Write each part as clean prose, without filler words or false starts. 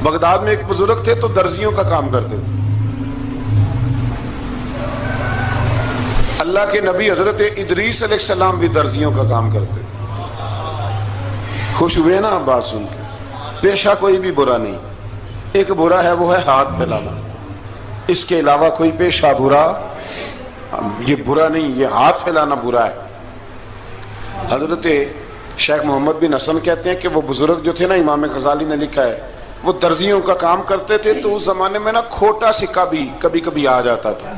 Baghdad میں ایک بزرگ تھے تو درزیوں کا کام کرتے تھے. اللہ کے نبی حضرت ادریس علیہ السلام بھی درزیوں کا کام کرتے تھے. خوش ہوئے نا بات سن کے؟ پیشہ کوئی بھی برا نہیں، ایک برا ہے وہ ہے ہاتھ پھیلانا، اس کے علاوہ کوئی پیشہ برا یہ برا نہیں، یہ ہاتھ پھیلانا برا ہے. حضرت شیخ محمد بن حسن کہتے ہیں کہ وہ بزرگ جو تھے نا، امام غزالی نے لکھا ہے، وہ درزیوں کا کام کرتے تھے تو اس زمانے میں نا کھوٹا سکہ بھی کبھی کبھی آ جاتا تھا.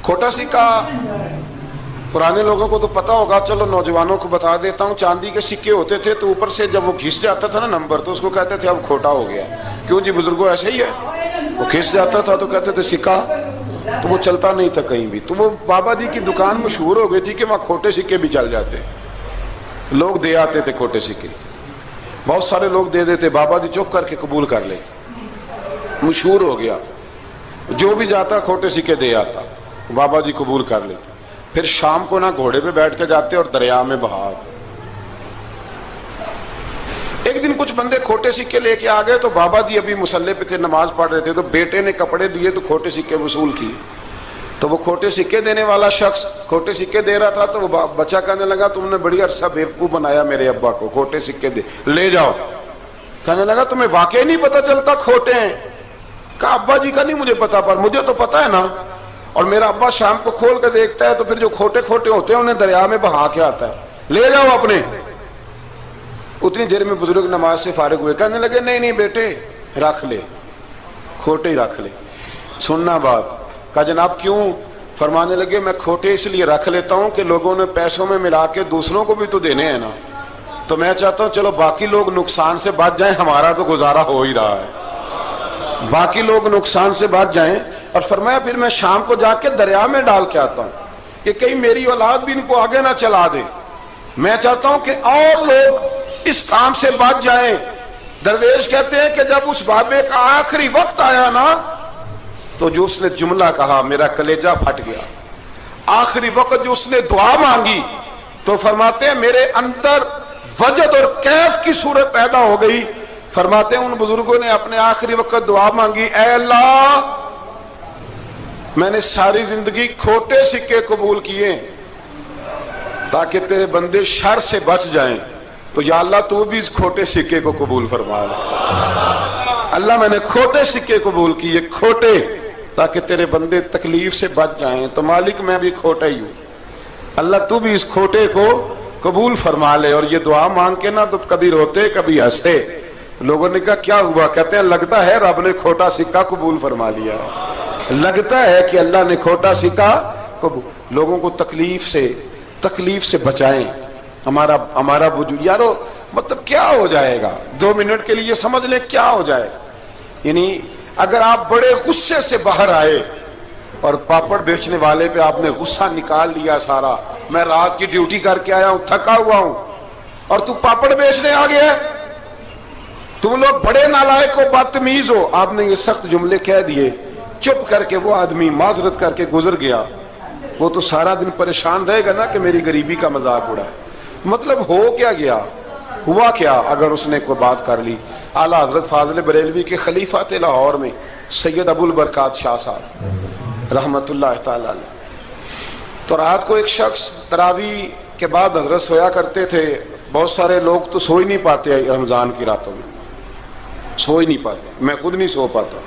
کھوٹا سکہ پرانے لوگوں کو تو پتا ہوگا، چلو نوجوانوں کو بتا دیتا ہوں. چاندی کے سکے ہوتے تھے تو اوپر سے جب وہ کھس جاتا تھا نا نمبر، تو اس کو کہتے تھے اب کھوٹا ہو گیا. کیوں جی بزرگوں ایسے ہی ہے، وہ کھس جاتا تھا تو کہتے تھے سکہ، تو وہ چلتا نہیں تھا کہیں بھی. تو وہ بابا جی کی دکان مشہور ہو گئی تھی کہ وہاں کھوٹے سکے بھی چل جاتے، لوگ دے آتے تھے کھوٹے سکے. بہت سارے لوگ دے دیتے، بابا جی چپ کر کے قبول کر لیتے. مشہور ہو گیا، جو بھی جاتا کھوٹے سکے دے آتا، بابا جی قبول کر لیتے. پھر شام کو نا گھوڑے پہ بیٹھ کے جاتے اور دریا میں بہا. ایک دن کچھ بندے کھوٹے سکے لے کے آ گئے تو بابا جی ابھی مصلے پہ تھے، نماز پڑھ رہے تھے، تو بیٹے نے کپڑے دیے تو کھوٹے سکے وصول کیے. تو وہ کھوٹے سکے دینے والا شخص کھوٹے سکے دے رہا تھا تو وہ بچہ کہنے لگا تم نے بڑی عرصہ بیوقوف بنایا میرے ابا کو، کھوٹے سکے دے لے جاؤ. کہنے لگا تمہیں واقعی نہیں پتا چلتا کھوٹے ہیں؟ کہا ابا جی کا نہیں مجھے پتا، پر مجھے تو پتا ہے نا، اور میرا ابا شام کو کھول کے دیکھتا ہے تو پھر جو کھوٹے کھوٹے ہوتے ہیں انہیں دریا میں بہا کے آتا ہے، لے جاؤ اپنے. اتنی دیر میں بزرگ نماز سے فارغ ہوئے، کہنے لگے نہیں نہیں بیٹے رکھ لے، کھوٹے ہی رکھ لے. سننا بات. کہا جناب کیوں؟ فرمانے لگے میں کھوٹے اس لیے رکھ لیتا ہوں کہ لوگوں نے پیسوں میں ملا کے دوسروں کو بھی تو دینے ہیں نا، تو میں چاہتا ہوں چلو باقی لوگ نقصان سے بچ جائیں، ہمارا تو گزارا ہو ہی رہا ہے، باقی لوگ نقصان سے بچ جائیں. اور فرمایا پھر میں شام کو جا کے دریا میں ڈال کے آتا ہوں کہ کہیں میری اولاد بھی ان کو آگے نہ چلا دے. میں چاہتا ہوں کہ اور لوگ اس کام سے بچ جائیں. درویش کہتے ہیں کہ جب اس بابے کا آخری وقت آیا نا تو جو اس نے جملہ کہا میرا کلیجہ پھٹ گیا. آخری وقت جو اس نے دعا مانگی تو فرماتے ہیں میرے اندر وجد اور کیف کی صورت پیدا ہو گئی. فرماتے ہیں ان بزرگوں نے اپنے آخری وقت دعا مانگی، اے اللہ میں نے ساری زندگی کھوٹے سکے قبول کیے تاکہ تیرے بندے شر سے بچ جائیں، تو یا اللہ تو بھی اس کھوٹے سکے کو قبول فرما لے. اللہ میں نے کھوٹے سکے قبول کیے، کھوٹے، تاکہ تیرے بندے تکلیف سے بچ جائیں. تو مالک میں بھی کھوٹا ہی ہوں، اللہ تو بھی اس کھوٹے کو قبول فرما لے. اور یہ دعا مانگ کے نا تو کبھی روتے کبھی ہنستے. لوگوں نے کہا کیا ہوا؟ کہتے ہیں لگتا ہے رب نے کھوٹا سکہ قبول فرما لیا، لگتا ہے کہ اللہ نے کھوٹا سکہ قبول. لوگوں کو تکلیف سے بچائیں. ہمارا وجود یارو مطلب کیا ہو جائے گا 2 منٹ کے لیے سمجھ لیں کیا ہو جائے. یعنی اگر آپ بڑے غصے سے باہر آئے اور پاپڑ بیچنے والے پہ آپ نے غصہ نکال لیا سارا، میں رات کی ڈیوٹی کر کے آیا ہوں تھکا ہوا ہوں اور تو پاپڑ بیچنے آ گیا، تم لوگ بڑے نالائق ہو بدتمیز ہو. آپ نے یہ سخت جملے کہہ دیے، چپ کر کے وہ آدمی معذرت کر کے گزر گیا. وہ تو سارا دن پریشان رہے گا نا کہ میری غریبی کا مذاق اڑا. مطلب ہو کیا گیا، ہوا کیا اگر اس نے کوئی بات کر لی. اعلیٰ حضرت فاضل بریلوی کے خلیفہ تھے لاہور میں سید ابو البرکات شاہ صاحب رحمت اللہ تعالی علیہ. تو رات کو ایک شخص تراویح کے بعد حضرت سویا کرتے تھے. بہت سارے لوگ تو سو ہی نہیں پاتے رمضان کی راتوں میں، سو ہی نہیں پاتے، میں خود نہیں سو پاتا.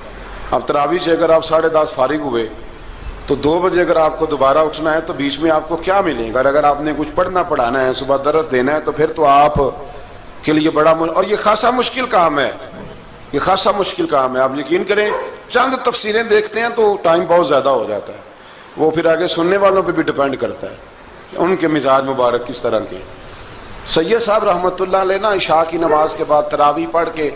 اب تراویح سے اگر آپ 10:30 فارغ ہوئے تو 2 بجے اگر آپ کو دوبارہ اٹھنا ہے تو بیچ میں آپ کو کیا ملے گا؟ اگر آپ نے کچھ پڑھنا پڑھانا ہے، صبح درس دینا ہے، تو پھر تو آپ کے لیے بڑا اور یہ خاصا مشکل کام ہے، یہ خاصا مشکل کام ہے. آپ یقین کریں چند تفسیریں دیکھتے ہیں تو ٹائم بہت زیادہ ہو جاتا ہے. وہ پھر آگے سننے والوں پہ بھی ڈیپینڈ کرتا ہے ان کے مزاج مبارک کس طرح کے. سید صاحب رحمت اللہ علیہ نا عشاء کی نماز کے بعد تراویح پڑھ کے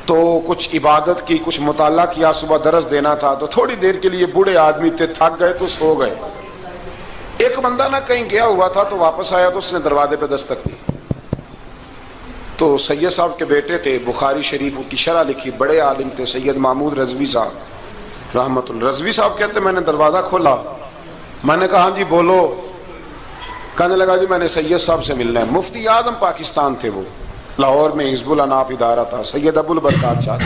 تو کچھ عبادت کی، کچھ مطالعہ کیا، صبح درس دینا تھا تو تھوڑی دیر کے لیے بوڑھے آدمی تھے، تھک گئے تو سو گئے. ایک بندہ نہ کہیں گیا ہوا تھا تو واپس آیا تو اس نے دروازے پہ دستک دی. تو سید صاحب کے بیٹے تھے، بخاری شریف کی شرح لکھی، بڑے عالم تھے سید محمود رضوی صاحب رحمت اللہ. رضوی صاحب کہتے میں نے دروازہ کھولا، میں نے کہا ہاں جی بولو. کہنے لگا جی میں نے سید صاحب سے ملنا ہے. مفتی اعظم پاکستان تھے وہ، لاہور میں حزب الاناف ادارہ تھا، سید ابو البرکات شاہ.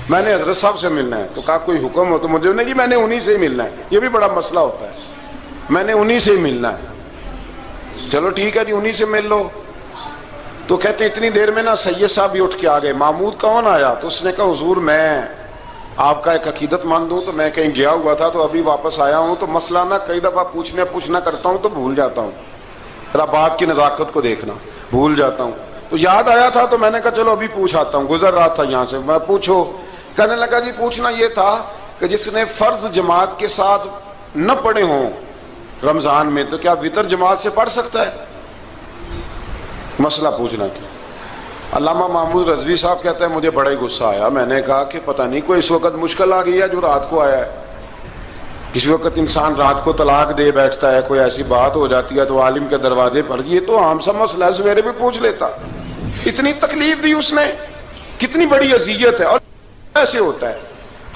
میں نے حضرت صاحب سے ملنا ہے. تو کہا کوئی حکم ہو تو مجھے نہیں, میں نے انہی سے ہی ملنا ہے. یہ بھی بڑا مسئلہ ہوتا ہے, میں نے انہی سے ہی ملنا ہے. چلو ٹھیک ہے جی, انہی سے مل لو. تو کہتے ہیں اتنی دیر میں نا سید صاحب بھی اٹھ کے آ گئے. محمود کون آیا؟ تو اس نے کہا حضور میں آپ کا ایک عقیدت مند ہوں, تو میں کہیں گیا ہوا تھا تو ابھی واپس آیا ہوں, تو مسئلہ نا کئی دفعہ پوچھنا کرتا ہوں تو بھول جاتا ہوں, ذرا بات کی نزاکت کو دیکھنا, بھول جاتا ہوں. تو یاد آیا تھا تو میں نے کہا چلو ابھی پوچھ آتا ہوں, گزر رہا تھا یہاں سے. میں پوچھو. کہنے لگا جی پوچھنا یہ تھا کہ جس نے فرض جماعت کے ساتھ نہ پڑھے ہوں رمضان میں, تو کیا وتر جماعت سے پڑھ سکتا ہے؟ مسئلہ پوچھنا تھا. علامہ محمود رضوی صاحب کہتے ہیں مجھے بڑا ہی غصہ آیا. میں نے کہا کہ پتہ نہیں کوئی اس وقت مشکل آ گئی ہے جو رات کو آیا ہے. کسی وقت انسان رات کو طلاق دے بیٹھتا ہے, کوئی ایسی بات ہو جاتی ہے تو عالم کے دروازے پر, یہ تو عام سا مسئلہ ہے, سویرے بھی پوچھ لیتا. اتنی تکلیف دی اس نے, کتنی بڑی اذیت ہے. اور ایسے ہوتا ہے,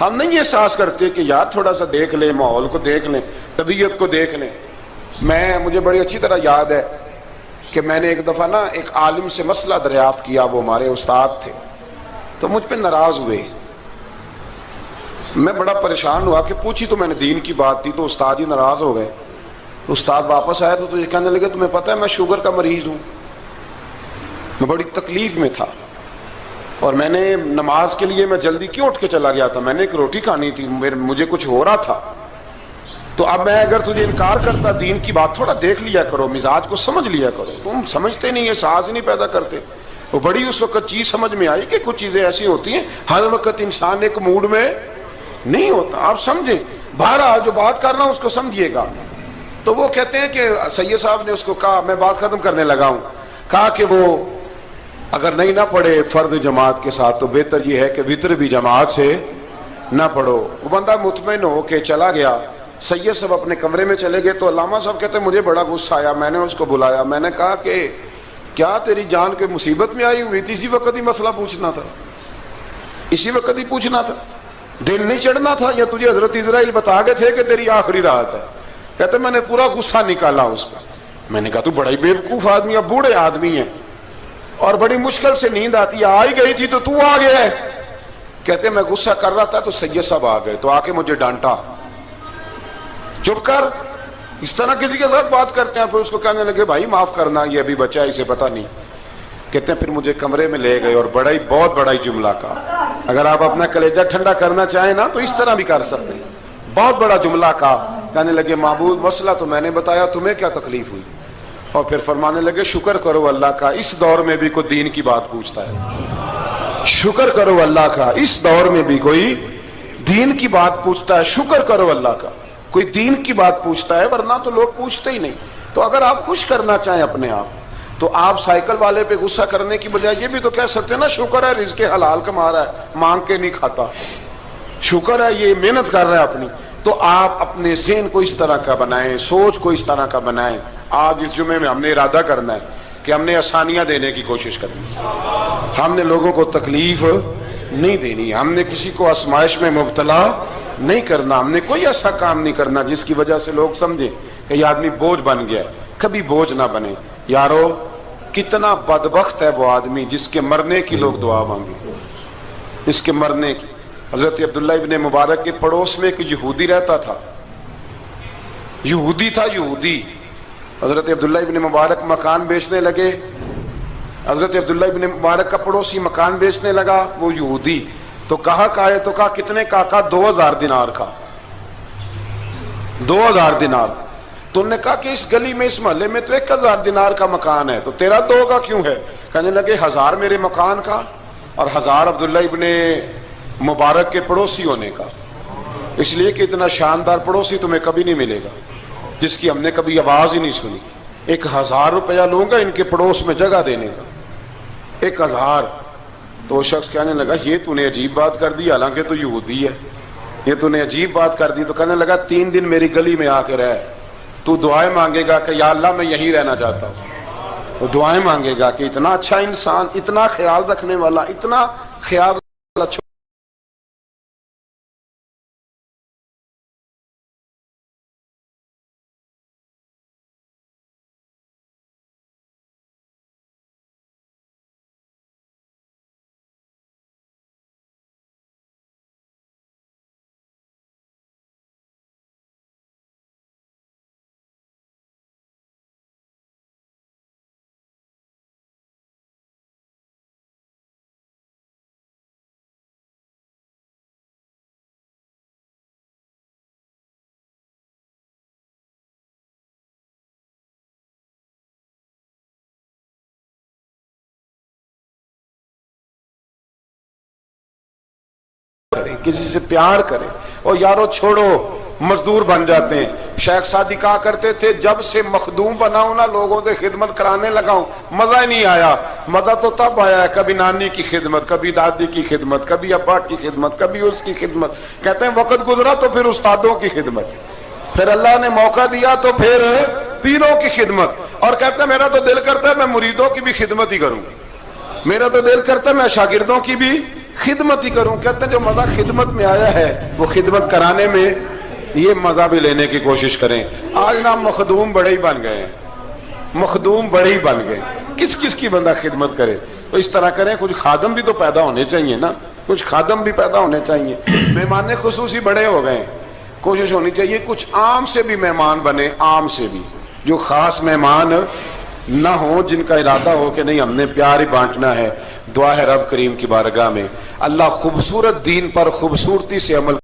ہم نہیں احساس کرتے کہ یار تھوڑا سا دیکھ لیں, ماحول کو دیکھ لیں, طبیعت کو دیکھ لیں. مجھے بڑی اچھی طرح یاد ہے کہ میں نے ایک دفعہ نا ایک عالم سے مسئلہ دریافت کیا, وہ ہمارے استاد تھے, تو مجھ پہ ناراض ہوئے. میں بڑا پریشان ہوا کہ پوچھی تو میں نے دین کی بات تھی, تو استاد ہی ناراض ہو گئے. استاد واپس آیا تو یہ کہنے لگے تمہیں پتہ ہے میں شوگر کا مریض ہوں. میں بڑی تکلیف میں تھا, اور میں نے نماز کے لیے میں جلدی کیوں اٹھ کے چلا گیا تھا, میں نے ایک روٹی کھانی تھی, مجھے کچھ ہو رہا تھا. تو اب میں اگر تجھے انکار کرتا, دین کی بات تھوڑا دیکھ لیا کرو, مزاج کو سمجھ لیا کرو, تم سمجھتے نہیں, احساس نہیں پیدا کرتے. وہ بڑی اس وقت چیز سمجھ میں آئی کہ کچھ چیزیں ایسی ہوتی ہیں, ہر وقت انسان ایک موڈ میں نہیں ہوتا. آپ سمجھیں, بہرحال جو بات کر رہا ہوں اس کو سمجھیے گا. تو وہ کہتے ہیں کہ سید صاحب نے اس کو کہا, میں بات ختم کرنے لگا ہوں, کہا کہ وہ اگر نہیں نہ پڑھے فرض جماعت کے ساتھ تو بہتر یہ ہے کہ وتر بھی جماعت سے نہ پڑھو. وہ بندہ مطمئن ہو کے چلا گیا. سید صاحب اپنے کمرے میں چلے گئے تو علامہ صاحب کہتے ہیں مجھے بڑا غصہ آیا. میں نے اس کو بلایا, میں نے کہا کہ کیا تیری جان کے مصیبت میں آئی ہوئی تھی, اسی وقت ہی مسئلہ پوچھنا تھا, اسی وقت ہی پوچھنا تھا, دن نہیں چڑھنا تھا, یا تجھے حضرت اسرائیل بتا گئے تھے کہ تیری آخری رات ہے؟ کہتے میں نے پورا غصہ نکالا اس کا. میں نے کہا تو بڑا ہی بیوقوف آدمی ہے, بوڑھے آدمی ہیں, اور بڑی مشکل سے نیند آتی ہے, آ ہی گئی تھی تو آ گیا ہے. کہتے میں غصہ کر رہا تھا تو سید صاحب آ گئے, تو آ کے مجھے ڈانٹا, چپ کر, اس طرح کسی کے ساتھ بات کرتے ہیں. پھر اس کو کہنے لگے بھائی معاف کرنا, یہ ابھی بچہ ہے, اسے پتہ نہیں. کہتے ہیں پھر مجھے کمرے میں لے گئے اور بہت بڑا ہی جملہ کہا. اگر آپ اپنا کلیجہ ٹھنڈا کرنا چاہیں نا تو اس طرح بھی کر سکتے ہیں. بہت بڑا جملہ کہا. کہنے لگے معبود مسئلہ تو میں نے بتایا, تمہیں کیا تکلیف ہوئی؟ اور پھر فرمانے لگے شکر کرو اللہ کا, اس دور میں بھی کوئی دین کی بات پوچھتا ہے. شکر کرو اللہ کا, اس دور میں بھی کوئی دین کی بات پوچھتا ہے. شکر کرو اللہ کا, کوئی دین کی بات پوچھتا ہے, ورنہ تو لوگ پوچھتے ہی نہیں. تو اگر آپ خوش کرنا چاہیں اپنے آپ, تو آپ سائیکل والے پہ غصہ کرنے کی بجائے یہ بھی تو کہہ سکتے ہیں نا شکر ہے رزق حلال کما رہا ہے, مانگ کے نہیں کھاتا, شکر ہے یہ محنت کر رہا ہے اپنی. تو آپ اپنے ذہن کو اس طرح کا بنائیں, سوچ کو اس طرح کا بنائیں. آج اس جمعے میں ہم نے ارادہ کرنا ہے کہ ہم نے آسانیاں دینے کی کوشش کرنی, ہم نے لوگوں کو تکلیف نہیں دینی, ہم نے کسی کو آزمائش میں مبتلا نہیں کرنا, ہم نے کوئی ایسا کام نہیں کرنا جس کی وجہ سے لوگ سمجھیں کہ یہ آدمی بوجھ بن گیا. کبھی بوجھ نہ بنے. یارو کتنا بدبخت ہے وہ آدمی جس کے مرنے کی لوگ دعا مانگے, اس کے مرنے کی. حضرت عبداللہ ابن مبارک کے پڑوس میں ایک یہودی رہتا تھا, یہودی تھا, یہودی. حضرت عبداللہ ابن مبارک مکان بیچنے لگے. حضرت عبداللہ ابن مبارک کا پڑوسی مکان بیچنے لگا, وہ یہودی. تو کہا تو کہا کتنے کا؟ 2000 دینار کا. 2000 دینار. تو انہوں نے کہا کہ اس گلی میں, اس محلے میں تو 1000 دینار کا مکان ہے, تو تیرا 2 کا کیوں ہے؟ کہنے لگے 1000 میرے مکان کا اور 1000 عبداللہ ابن مبارک کے پڑوسی ہونے کا, اس لیے کہ اتنا شاندار پڑوسی تمہیں کبھی نہیں ملے گا جس کی ہم نے کبھی آواز ہی نہیں سنی. 1000 روپیہ لوں گا ان کے پڑوس میں جگہ دینے کا, 1000. تو وہ شخص کہنے لگا یہ تو نے عجیب بات کر دی, حالانکہ تو یہودی ہے, یہ تو نے عجیب بات کر دی. تو کہنے لگا 3 دن میری گلی میں آ کے رہ, تو دعائیں مانگے گا کہ یا اللہ میں یہیں رہنا چاہتا ہوں. وہ دعائیں مانگے گا کہ اتنا اچھا انسان, اتنا خیال رکھنے والا, اتنا خیال والا کسی سے پیار کرے. اور یارو چھوڑو مزدور بن جاتے ہیں. شیخ سعدی کہا کرتے تھے جب سے مخدوم بناؤں نا لوگوں سے خدمت کرانے لگاؤں مزہ ہی نہیں آیا. مزہ تو تب آیا ہے کبھی نانی کی خدمت, کبھی دادی کی خدمت, کبھی ابا کی خدمت, کبھی اس کی خدمت. کہتے ہیں وقت گزرا تو پھر استادوں کی خدمت, پھر اللہ نے موقع دیا تو پھر پیروں کی خدمت. اور کہتے ہیں میرا تو دل کرتا ہے میں مریدوں کی بھی خدمت ہی کروں, میرا تو دل کرتا ہے میں شاگردوں کی بھی خدمت ہی کروں. کہتے ہیں جو مزہ خدمت میں آیا ہے وہ خدمت کرانے میں یہ مزہ بھی لینے کی کوشش کریں. آج نا مخدوم بڑے ہی بن گئے ہیں, مخدوم بڑے ہی بن گئے. کس کس کی بندہ خدمت کرے؟ تو اس طرح کریں, کچھ خادم بھی تو پیدا ہونے چاہیے نا, کچھ خادم بھی پیدا ہونے چاہیے. مہمان خصوصی بڑے ہو گئے, کوشش ہونی چاہیے کچھ عام سے بھی مہمان بنے, عام سے بھی, جو خاص مہمان نہ ہوں, جن کا ارادہ ہو کہ نہیں ہم نے پیار ہی بانٹنا ہے. دعا ہے رب کریم کی بارگاہ میں اللہ خوبصورت دین پر خوبصورتی سے عمل